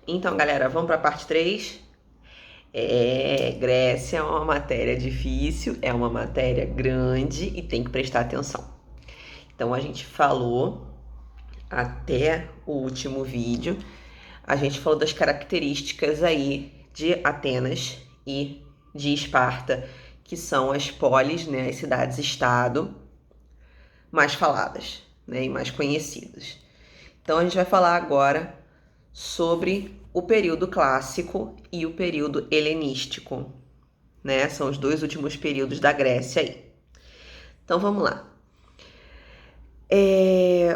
Então, galera, vamos para a parte 3. Grécia é uma matéria difícil, é uma matéria grande e tem que prestar atenção. Então, a gente falou até o último vídeo, a gente falou das características aí de Atenas e de Esparta, que são as polis, né, as cidades-estado mais faladas, né, e mais conhecidas. Então, a gente vai falar agora sobre o período clássico e o período helenístico, né? São os dois últimos períodos da Grécia aí. Então vamos lá.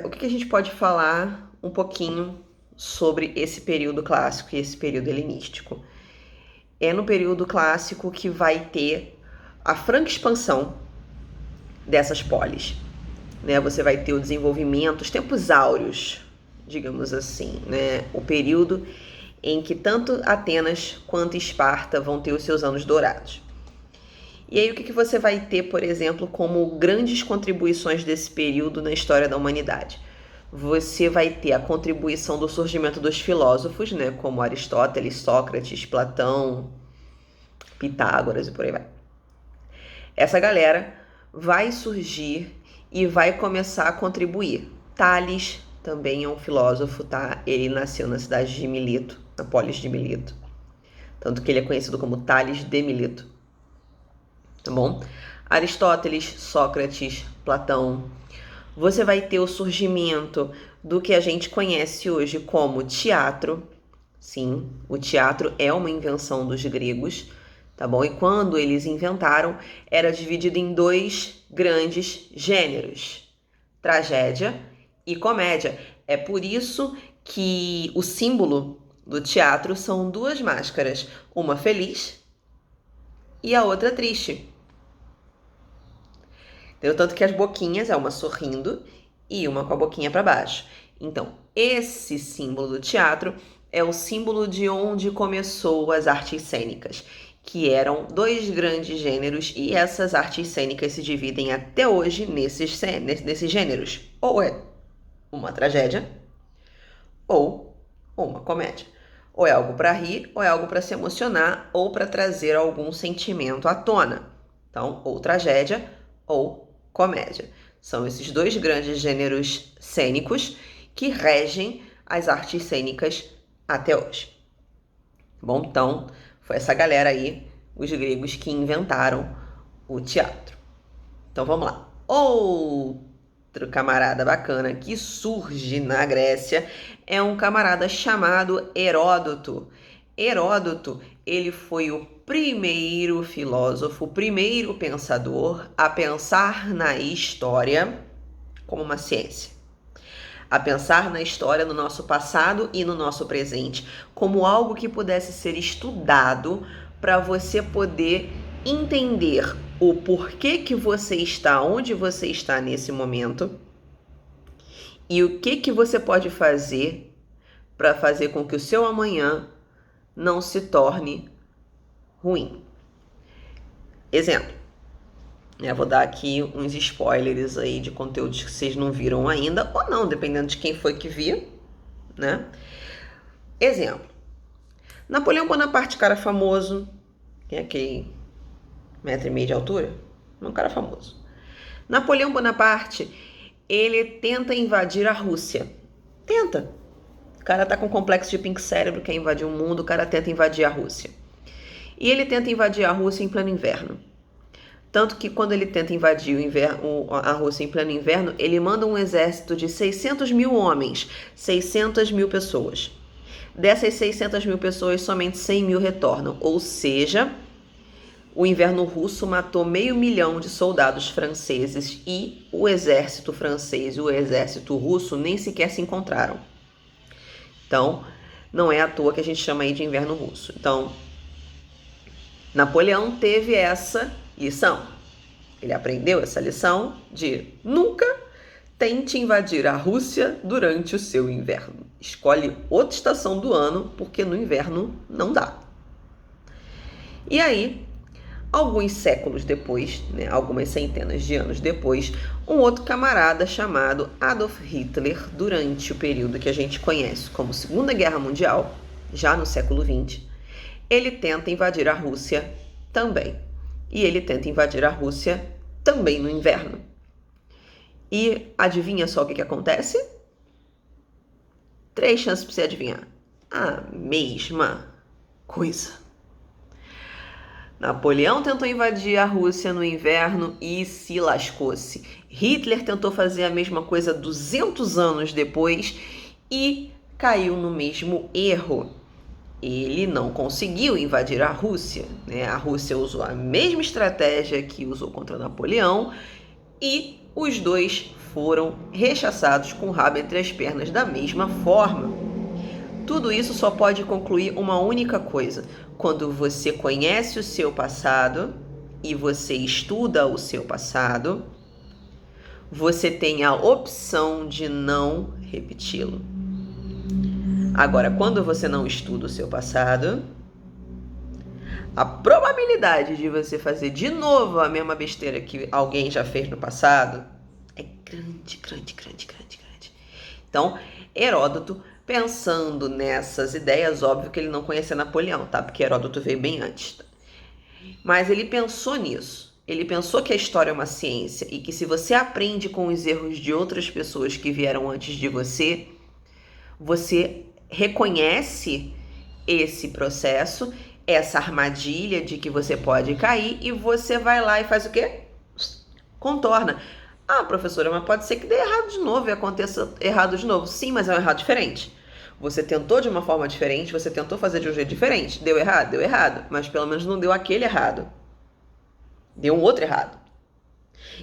O que a gente pode falar um pouquinho sobre esse período clássico e esse período helenístico? É no período clássico que vai ter a franca expansão dessas polis, né? Você vai ter o desenvolvimento, os tempos áureos, digamos assim, né? O período em que tanto Atenas quanto Esparta vão ter os seus anos dourados. E aí o que você vai ter, por exemplo, como grandes contribuições desse período na história da humanidade? Você vai ter a contribuição do surgimento dos filósofos, né, como Aristóteles, Sócrates, Platão, Pitágoras e por aí vai. Essa galera vai surgir e vai começar a contribuir. Tales também é um filósofo, tá? Ele nasceu na cidade de Mileto, na polis de Mileto. Tanto que ele é conhecido como Tales de Mileto. Tá bom? Aristóteles, Sócrates, Platão. Você vai ter o surgimento do que a gente conhece hoje como teatro. Sim, o teatro é uma invenção dos gregos, tá bom? E quando eles inventaram, era dividido em dois grandes gêneros: tragédia e comédia. É por isso que o símbolo do teatro são duas máscaras, uma feliz e a outra triste. Tanto que as boquinhas é uma sorrindo e uma com a boquinha para baixo. Então, esse símbolo do teatro é o símbolo de onde começou as artes cênicas, que eram dois grandes gêneros, e essas artes cênicas se dividem até hoje nesses gêneros. Ou é uma tragédia, ou uma comédia. Ou é algo para rir, ou é algo para se emocionar, ou para trazer algum sentimento à tona. Então, ou tragédia, ou comédia. São esses dois grandes gêneros cênicos que regem as artes cênicas até hoje. Bom, então, foi essa galera aí, os gregos, que inventaram o teatro. Então, vamos lá. Outro camarada bacana que surge na Grécia é um camarada chamado Heródoto. Heródoto, ele foi o primeiro filósofo, o primeiro pensador a pensar na história como uma ciência. A pensar na história no nosso passado e no nosso presente como algo que pudesse ser estudado para você poder entender o porquê que você está onde você está nesse momento e o que você pode fazer para fazer com que o seu amanhã não se torne ruim. Exemplo, vou dar aqui uns spoilers aí de conteúdos que vocês não viram ainda, ou não, dependendo de quem foi que viu, né? Exemplo, Napoleão Bonaparte, cara famoso, tem aquele 1,5 m de altura, um cara famoso. Napoleão Bonaparte, ele tenta invadir a Rússia. Tenta. O cara tá com complexo de pink cérebro, quer invadir o mundo, o cara tenta invadir a Rússia. E ele tenta invadir a Rússia em pleno inverno. Tanto que quando ele tenta invadir a Rússia em pleno inverno, ele manda um exército de 600 mil homens, 600 mil pessoas. Dessas 600 mil pessoas, somente 100 mil retornam. Ou seja, o inverno russo matou 500 mil de soldados franceses e o exército francês e o exército russo nem sequer se encontraram. Então, não é à toa que a gente chama aí de inverno russo. Então, Napoleão teve essa lição. Ele aprendeu essa lição de nunca tente invadir a Rússia durante o seu inverno. Escolhe outra estação do ano, porque no inverno não dá. E aí, alguns séculos depois, né, algumas centenas de anos depois, um outro camarada chamado Adolf Hitler, durante o período que a gente conhece como Segunda Guerra Mundial, já no século XX, ele tenta invadir a Rússia também. E ele tenta invadir a Rússia também no inverno. E adivinha só o que acontece? 3 chances para você adivinhar. A mesma coisa. Napoleão tentou invadir a Rússia no inverno e se lascou-se. Hitler tentou fazer a mesma coisa 200 anos depois e caiu no mesmo erro. Ele não conseguiu invadir a Rússia, né? A Rússia usou a mesma estratégia que usou contra Napoleão e os dois foram rechaçados com o rabo entre as pernas da mesma forma. Tudo isso só pode concluir uma única coisa: quando você conhece o seu passado e você estuda o seu passado, você tem a opção de não repeti-lo. Agora, quando você não estuda o seu passado, a probabilidade de você fazer de novo a mesma besteira que alguém já fez no passado é grande, grande, grande, grande, grande. Então, Heródoto, pensando nessas ideias, óbvio que ele não conhecia Napoleão, tá? Porque Heródoto veio bem antes. Mas ele pensou nisso. Ele pensou que a história é uma ciência e que se você aprende com os erros de outras pessoas que vieram antes de você, você reconhece esse processo, essa armadilha de que você pode cair e você vai lá e faz o quê? Contorna. Ah, professora, mas pode ser que dê errado de novo e aconteça errado de novo. Sim, mas é um errado diferente. Você tentou de uma forma diferente, você tentou fazer de um jeito diferente. Deu errado? Deu errado. Mas pelo menos não deu aquele errado. Deu um outro errado.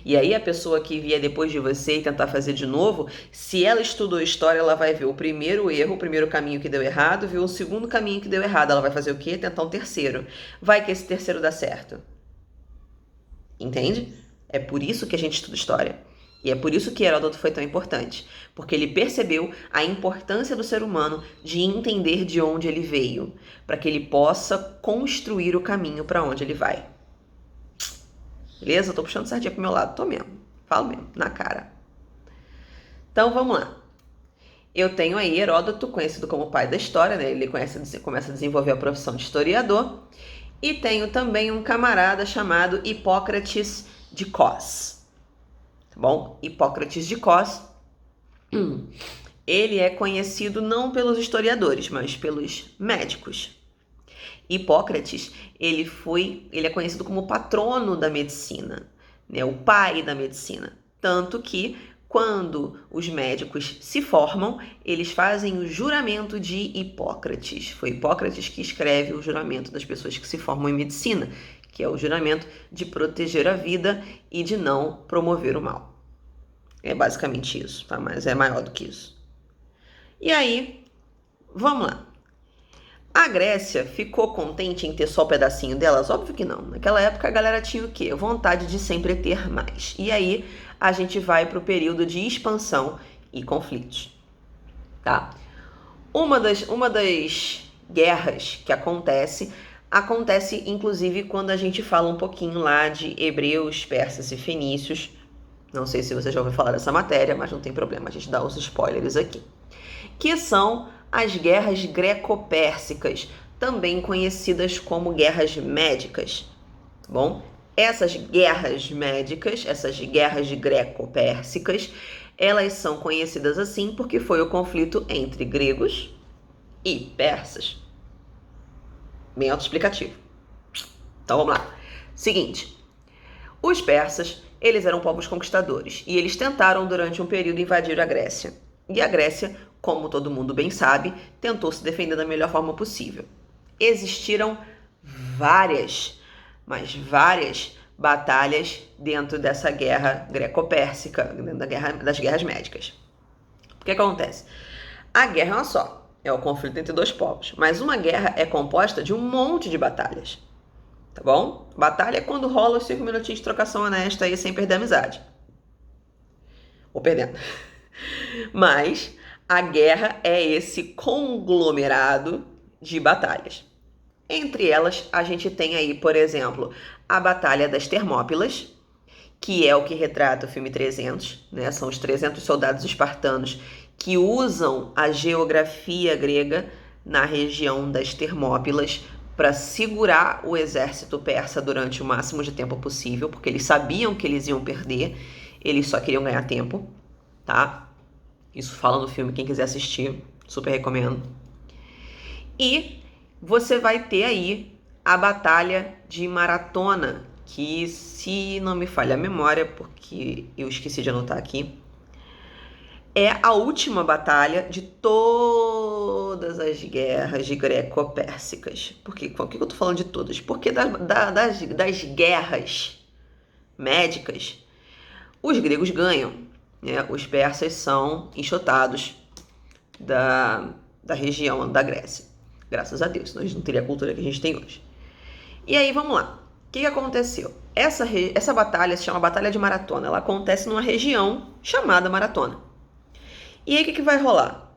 E aí a pessoa que vier depois de você e tentar fazer de novo, se ela estudou história, ela vai ver o primeiro erro, o primeiro caminho que deu errado, viu o segundo caminho que deu errado. Ela vai fazer o quê? Tentar um terceiro. Vai que esse terceiro dá certo. Entende? É por isso que a gente estuda história. E é por isso que Heródoto foi tão importante. Porque ele percebeu a importância do ser humano de entender de onde ele veio, para que ele possa construir o caminho para onde ele vai. Beleza? Eu tô puxando sardinha pro meu lado, tô mesmo. Falo mesmo, na cara. Então, vamos lá. Eu tenho aí Heródoto, conhecido como pai da história, né? Ele começa a desenvolver a profissão de historiador. E tenho também um camarada chamado Hipócrates de Cos. Tá bom? Hipócrates de Cos. Ele é conhecido não pelos historiadores, mas pelos médicos. Hipócrates, ele é conhecido como o patrono da medicina, né? O pai da medicina. Tanto que, quando os médicos se formam, eles fazem o juramento de Hipócrates. Foi Hipócrates que escreve o juramento das pessoas que se formam em medicina, que é o juramento de proteger a vida e de não promover o mal. É basicamente isso, tá? Mas é maior do que isso. E aí, vamos lá. A Grécia ficou contente em ter só um pedacinho delas? Óbvio que não. Naquela época a galera tinha o quê? Vontade de sempre ter mais. E aí a gente vai para o período de expansão e conflitos. Tá? Uma das guerras que acontece inclusive quando a gente fala um pouquinho lá de hebreus, persas e fenícios. Não sei se você já ouviu falar dessa matéria, mas não tem problema, a gente dá os spoilers aqui. Que são as guerras greco-pérsicas, também conhecidas como guerras médicas, tá bom? Essas guerras médicas, essas guerras greco-pérsicas, elas são conhecidas assim porque foi o conflito entre gregos e persas. Bem autoexplicativo. Então vamos lá. Seguinte, os persas, eles eram povos conquistadores e eles tentaram durante um período invadir a Grécia. E a Grécia, como todo mundo bem sabe, tentou se defender da melhor forma possível. Existiram várias batalhas dentro dessa guerra greco-pérsica, dentro das guerras médicas. O que acontece? A guerra é uma só, é o conflito entre dois povos, mas uma guerra é composta de um monte de batalhas, tá bom? Batalha é quando rola os 5 minutinhos de trocação honesta aí sem perder a amizade. Ou perdendo. Mas a guerra é esse conglomerado de batalhas. Entre elas, a gente tem aí, por exemplo, a Batalha das Termópilas, que é o que retrata o filme 300, né? São os 300 soldados espartanos que usam a geografia grega na região das Termópilas para segurar o exército persa durante o máximo de tempo possível, porque eles sabiam que eles iam perder, eles só queriam ganhar tempo, tá? Isso fala no filme, quem quiser assistir, super recomendo. E você vai ter aí a Batalha de Maratona, que, se não me falha a memória, porque eu esqueci de anotar aqui, é a última batalha de todas as guerras greco-pérsicas. Por que eu tô falando de todas? Porque das guerras médicas, os gregos ganham, né? Os persas são enxotados da região da Grécia. Graças a Deus, senão a gente não teria a cultura que a gente tem hoje. E aí, vamos lá. O que aconteceu? Essa batalha se chama Batalha de Maratona. Ela acontece numa região chamada Maratona. E aí, o que vai rolar?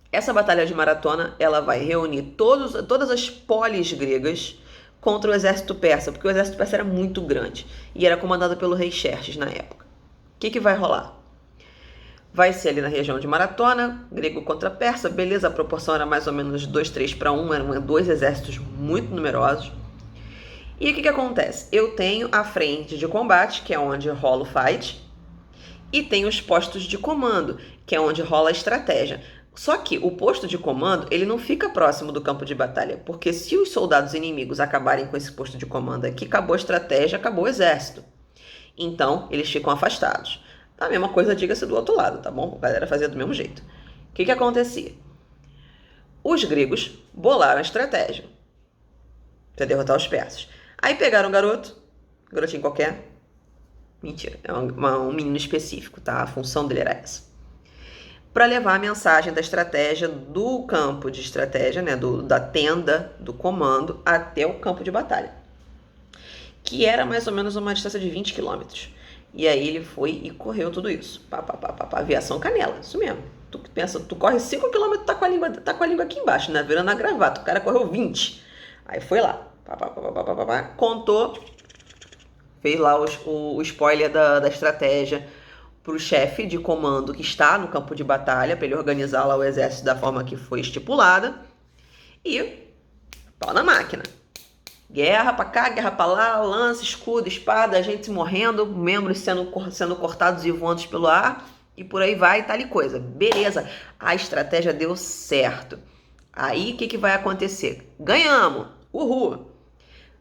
Essa Batalha de Maratona, ela vai reunir todas as polis gregas contra o exército persa, porque o exército persa era muito grande e era comandado pelo rei Xerxes na época. O que vai rolar? Vai ser ali na região de Maratona, grego contra persa, beleza, a proporção era mais ou menos 2-3-1, eram dois exércitos muito numerosos. E o que acontece? Eu tenho a frente de combate, que é onde rola o fight, e tem os postos de comando, que é onde rola a estratégia. Só que o posto de comando, ele não fica próximo do campo de batalha, porque se os soldados inimigos acabarem com esse posto de comando aqui, acabou a estratégia, acabou o exército. Então, eles ficam afastados. A mesma coisa, diga-se do outro lado, tá bom? A galera fazia do mesmo jeito. O que acontecia? Os gregos bolaram a estratégia para derrotar os persas. Aí pegaram um garotinho qualquer. Mentira, é um menino específico, tá? A função dele era essa. Para levar a mensagem da estratégia do campo de estratégia, né? Da tenda do comando até o campo de batalha. Que era mais ou menos uma distância de 20 quilômetros. E aí ele foi e correu tudo isso. Aviação canela, isso mesmo. Tu pensa, tu corre 5 km, tá com a língua aqui embaixo, né? Virando a gravata. O cara correu 20. Aí foi lá. Contou. Fez lá o spoiler da estratégia pro chefe de comando que está no campo de batalha, para ele organizar lá o exército da forma que foi estipulada. E pau na máquina. Guerra pra cá, guerra pra lá, lança, escudo, espada, gente morrendo, membros sendo cortados e voando pelo ar, e por aí vai, tal e coisa. Beleza, a estratégia deu certo. Aí o que vai acontecer? Ganhamos! Uhul!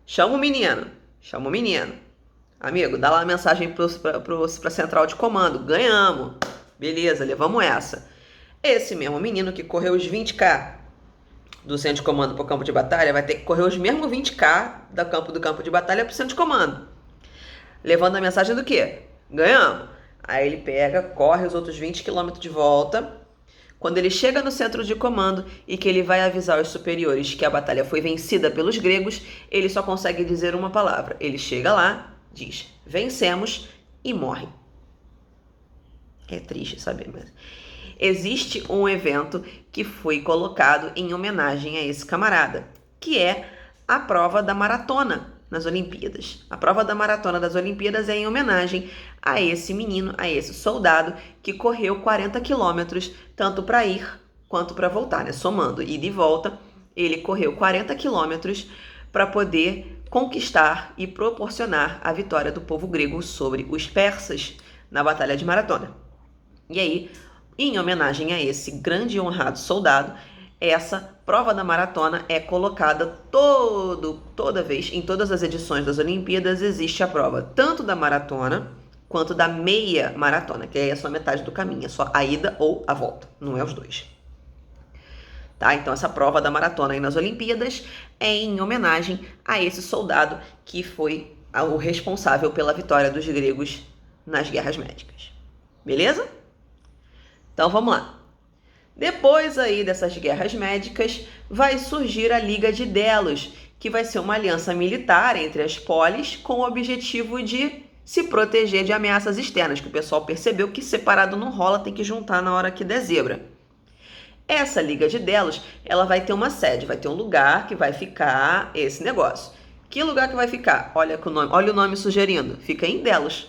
Chama o menino. Amigo, dá lá a mensagem pra central de comando. Ganhamos! Beleza, levamos essa. Esse mesmo menino que correu os 20k do centro de comando para o campo de batalha, vai ter que correr os mesmos 20k do campo de batalha para o centro de comando. Levando a mensagem do quê? Ganhamos. Aí ele pega, corre os outros 20 km de volta. Quando ele chega no centro de comando e que ele vai avisar os superiores que a batalha foi vencida pelos gregos, ele só consegue dizer uma palavra. Ele chega lá, diz, vencemos, e morre. É triste saber, mas... Existe um evento que foi colocado em homenagem a esse camarada, que é a prova da maratona nas Olimpíadas. A prova da maratona das Olimpíadas é em homenagem a esse menino, a esse soldado que correu 40 quilômetros, tanto para ir quanto para voltar, né? Somando ida e volta, ele correu 40 quilômetros para poder conquistar e proporcionar a vitória do povo grego sobre os persas na Batalha de Maratona. E aí, em homenagem a esse grande e honrado soldado, essa prova da maratona é colocada toda vez, em todas as edições das Olimpíadas, existe a prova tanto da maratona quanto da meia maratona, que é só metade do caminho, é só a ida ou a volta, não é os dois. Tá? Então essa prova da maratona aí nas Olimpíadas é em homenagem a esse soldado que foi o responsável pela vitória dos gregos nas guerras médicas. Beleza? Então vamos lá. Depois aí dessas guerras médicas, vai surgir a Liga de Delos, que vai ser uma aliança militar entre as polis com o objetivo de se proteger de ameaças externas, que o pessoal percebeu que separado não rola, tem que juntar na hora que der zebra. Essa Liga de Delos, ela vai ter uma sede, vai ter um lugar que vai ficar esse negócio. Que lugar que vai ficar? Olha o nome sugerindo, fica em Delos,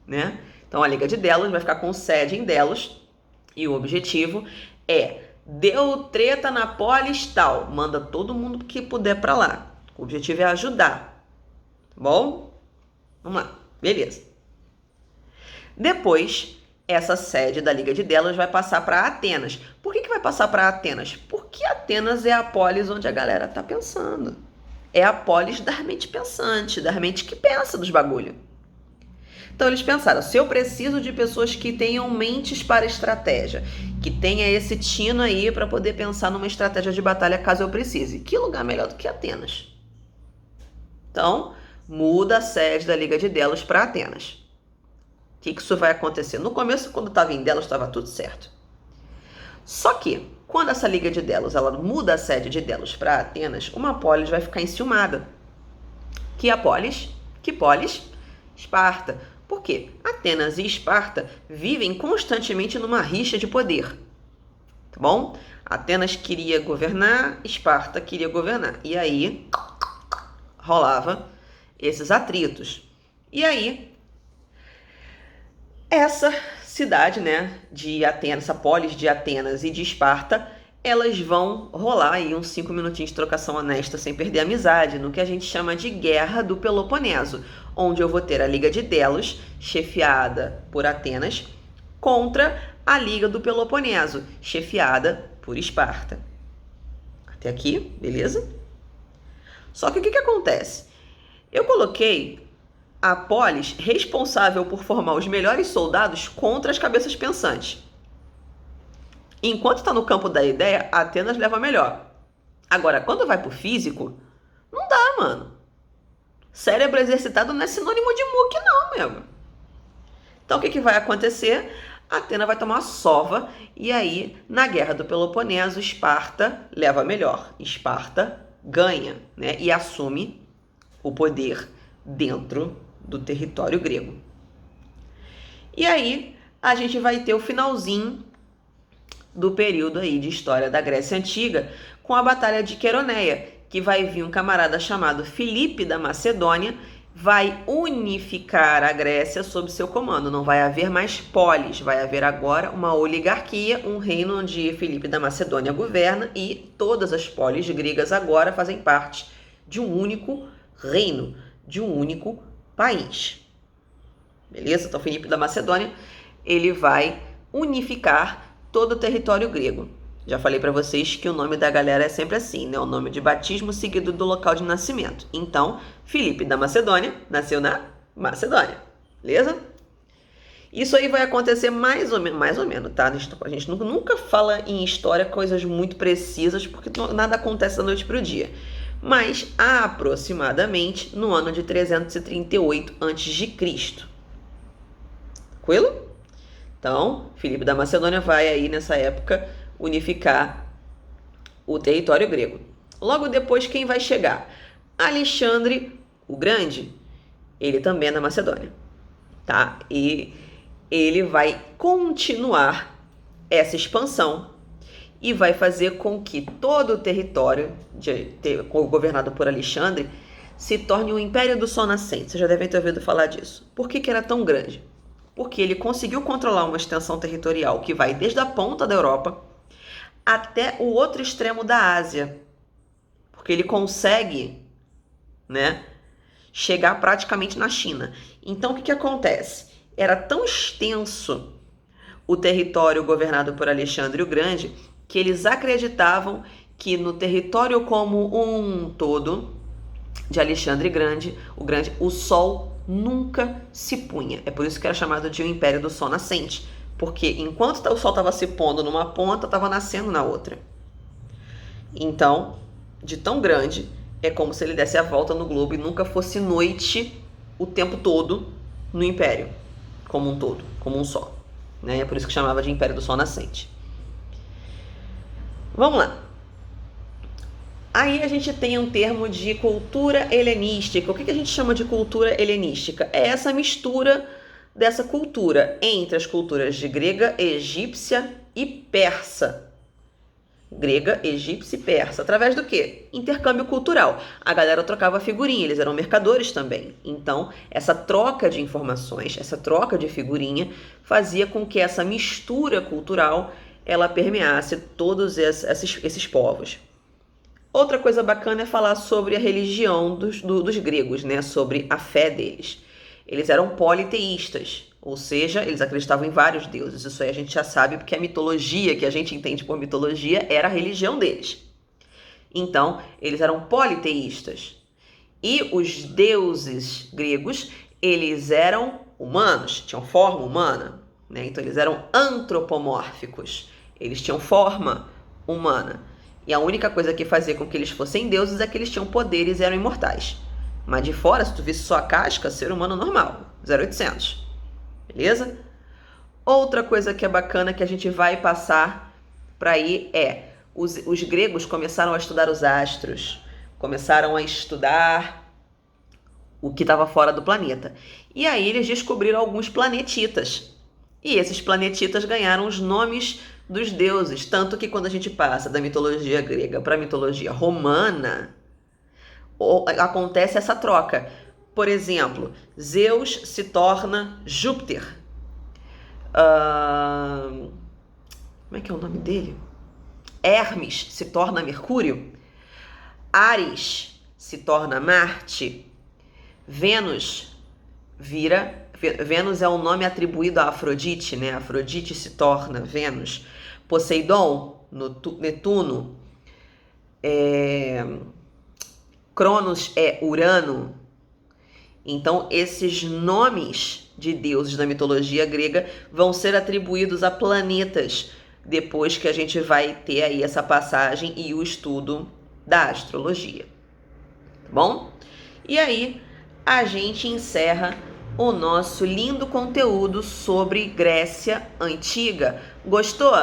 né? Então a Liga de Delos vai ficar com sede em Delos, e o objetivo é Deu treta na polis tal. Manda todo mundo que puder para lá. O objetivo é ajudar. Tá bom? Vamos lá. Beleza. Depois, essa sede da Liga de Delos vai passar para Atenas. Por que vai passar para Atenas? Porque Atenas é a polis onde a galera tá pensando. É a polis da mente pensante, da mente que pensa dos bagulho. Então eles pensaram, se eu preciso de pessoas que tenham mentes para estratégia, que tenha esse tino aí para poder pensar numa estratégia de batalha caso eu precise. Que lugar melhor do que Atenas? Então, muda a sede da Liga de Delos para Atenas. O que isso vai acontecer? No começo, quando estava em Delos, estava tudo certo. Só que, quando essa Liga de Delos ela muda a sede de Delos para Atenas, uma polis vai ficar enciumada. Que a polis? Que polis? Esparta. Por quê? Atenas e Esparta vivem constantemente numa rixa de poder. Tá bom? Atenas queria governar, Esparta queria governar. E aí, rolava esses atritos. E aí, essa cidade, né, de Atenas, essa polis de Atenas e de Esparta, elas vão rolar aí uns 5 minutinhos de trocação honesta sem perder a amizade, no que a gente chama de Guerra do Peloponeso, onde eu vou ter a Liga de Delos, chefiada por Atenas, contra a Liga do Peloponeso, chefiada por Esparta. Até aqui, beleza? Só que o que acontece? Eu coloquei a polis responsável por formar os melhores soldados contra as cabeças pensantes. Enquanto está no campo da ideia, a Atenas leva melhor. Agora, quando vai pro físico, não dá, mano. Cérebro exercitado não é sinônimo de muque, não, mesmo. Então, o que vai acontecer? A Atenas vai tomar uma sova e aí, na Guerra do Peloponeso, Esparta leva melhor. Esparta ganha, né? E assume o poder dentro do território grego. E aí, a gente vai ter o finalzinho do período aí de história da Grécia Antiga, com a Batalha de Queroneia, que vai vir um camarada chamado Filipe da Macedônia, vai unificar a Grécia sob seu comando. Não vai haver mais polis, vai haver agora uma oligarquia, um reino onde Filipe da Macedônia governa e todas as polis gregas agora fazem parte de um único reino, de um único país. Beleza? Então Filipe da Macedônia, ele vai unificar todo o território grego. Já falei para vocês que o nome da galera é sempre assim, né? O nome de batismo seguido do local de nascimento. Então, Filipe da Macedônia nasceu na Macedônia. Beleza? Isso aí vai acontecer mais ou menos, tá? A gente nunca fala em história coisas muito precisas, porque nada acontece da noite pro dia. Mas, aproximadamente, no ano de 338 a.C. Tranquilo? Então, Filipe da Macedônia vai aí, nessa época, unificar o território grego. Logo depois, quem vai chegar? Alexandre o Grande. Ele também é da Macedônia, tá? E ele vai continuar essa expansão e vai fazer com que todo o território governado por Alexandre se torne o Império do Sol Nascente. Vocês já devem ter ouvido falar disso. Por que era tão grande? Porque ele conseguiu controlar uma extensão territorial que vai desde a ponta da Europa até o outro extremo da Ásia. Porque ele consegue, né, chegar praticamente na China. Então, o que acontece? Era tão extenso o território governado por Alexandre o Grande que eles acreditavam que no território como um todo de Alexandre o Grande, o Sol nunca se punha. É por isso que era chamado de o Império do Sol Nascente. Porque enquanto o Sol estava se pondo numa ponta, estava nascendo na outra. Então, de tão grande, é como se ele desse a volta no globo e nunca fosse noite o tempo todo no Império, como um todo, como um só. Né? É por isso que chamava de Império do Sol Nascente. Vamos lá. Aí a gente tem um termo de cultura helenística. O que a gente chama de cultura helenística? É essa mistura dessa cultura entre as culturas de grega, egípcia e persa. Grega, egípcia e persa. Através do quê? Intercâmbio cultural. A galera trocava figurinha, eles eram mercadores também. Então, essa troca de informações, essa troca de figurinha, fazia com que essa mistura cultural ela permeasse todos esses povos. Outra coisa bacana é falar sobre a religião dos gregos, né? Sobre a fé deles. Eles eram politeístas, ou seja, eles acreditavam em vários deuses. Isso aí a gente já sabe porque a mitologia, que a gente entende por mitologia, era a religião deles. Então, eles eram politeístas. E os deuses gregos, eles eram humanos, tinham forma humana, né? Então, eles eram antropomórficos. Eles tinham forma humana. E a única coisa que fazia com que eles fossem deuses é que eles tinham poderes e eram imortais. Mas de fora, se tu visse só a casca, ser humano normal, 0800. Beleza? Outra coisa que é bacana que a gente vai passar para aí é os gregos começaram a estudar os astros, começaram a estudar o que estava fora do planeta. E aí eles descobriram alguns planetitas. E esses planetitas ganharam os nomes dos deuses. Tanto que quando a gente passa da mitologia grega para a mitologia romana, acontece essa troca. Por exemplo, Zeus se torna Júpiter. Como é que é o nome dele? Hermes se torna Mercúrio. Ares se torna Marte. Vênus é um nome atribuído a Afrodite, né? Afrodite se torna Vênus. Poseidon, Netuno. Cronos é Urano. Então, esses nomes de deuses da mitologia grega vão ser atribuídos a planetas depois que a gente vai ter aí essa passagem e o estudo da astrologia. Tá bom? E aí, a gente encerra o nosso lindo conteúdo sobre Grécia Antiga. Gostou?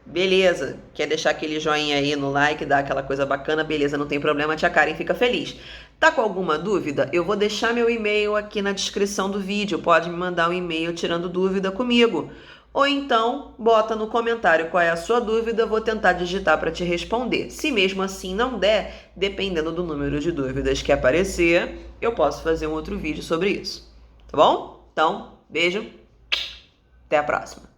Beleza. Quer deixar aquele joinha aí no like, dar aquela coisa bacana? Beleza, não tem problema, tia Karen fica feliz. Tá com alguma dúvida? Eu vou deixar meu e-mail aqui na descrição do vídeo. Pode me mandar um e-mail tirando dúvida comigo. Ou então, bota no comentário qual é a sua dúvida, eu vou tentar digitar para te responder. Se mesmo assim não der, dependendo do número de dúvidas que aparecer, eu posso fazer um outro vídeo sobre isso. Tá bom? Então, beijo, até a próxima.